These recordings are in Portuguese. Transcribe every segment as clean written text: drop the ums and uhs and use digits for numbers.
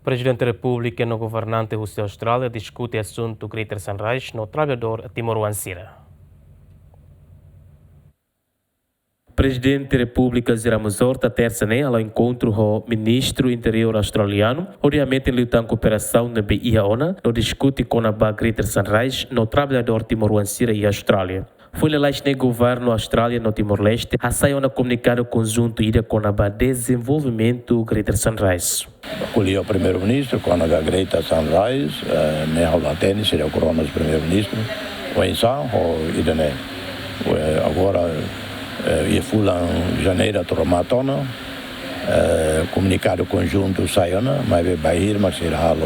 Presidente da República e no governante da Austrália discute assunto Greater Sunrise no trabalhador timoruansira. Presidente da República Ziramos Horta terça-feira ao encontro com o ministro interior australiano, obviamente em luta em cooperação na BIA-ONA, no discute com a Greater Sunrise no trabalhador timoruansira e Austrália. Foi lá no governo Austrália no Timor-Leste, a sair um comunicado conjunto ida com a desenvolvimento Greater Sunrise. Acolhi o primeiro-ministro com a Greater Sunrise, ne aula tênis, seria o corona do primeiro-ministro, o Insan, o Idane. Agora, ia fula em janeiro a Toromatona, comunicado conjunto saiona, mas vai ir, mas será a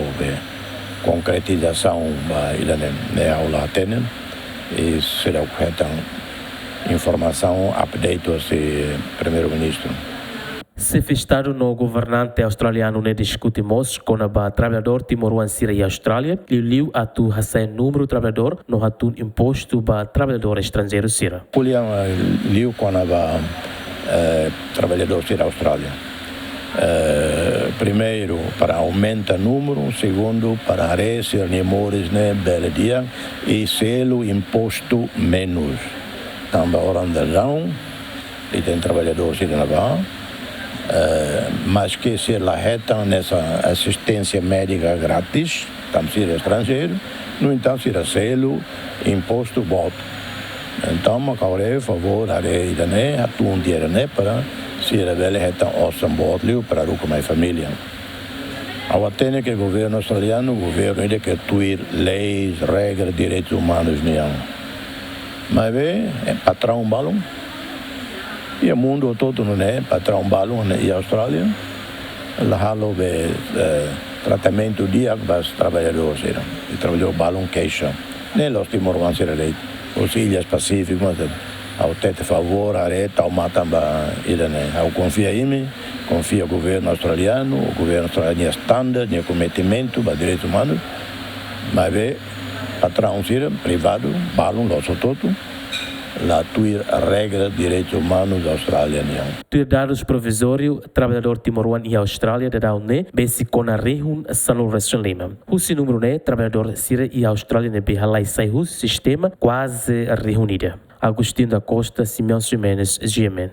concretização Idane, ne aula tênis. E será correta informação, update ao primeiro-ministro. Se festado no governante australiano ne discutimos com o trabalhador timoruansira e Austrália, liu atu hasa número trabalhador no hatun imposto para trabalhador estrangeiro sira. Kulian liu com o trabalhador sira Austrália. Primeiro, para aumentar o número. Segundo, para receber nemores ne belo dia e selo imposto menos. Também orandazão, e tem trabalhadores que não mas que se lá reta nessa assistência médica grátis, também se estrangeiro, no entanto, se selo imposto voto. Então, a favor, a atum dinheiro para se revela reta ossam voto para o com a família. Ao atender que o governo australiano, o governo ainda quer tuir leis, regras, direitos humanos nião. Mas é patrão balão. E o mundo todo não é patrão balão e a Austrália. Lá halo tratamento dia para os trabalhadores e trabalhador balão queixa. Nem os timoruanos os ilhas pacíficas, ao ter favor, a reta, ao matamba, ao confia em mim, confia o governo australiano é standard, é cometimento para direitos humanos, mas patrão privado, balão, nosso todo, lá tuir a regra de direitos humanos da Austrália. Tuir dados provisório, trabalhador timoruan e Austrália de Daune, besi com a rehun salvação lima. O número né, trabalhador sira e Austrália ne behalai sai o sistema quase reunida. Agostinho da Costa, Simeão Jimenez, GMN.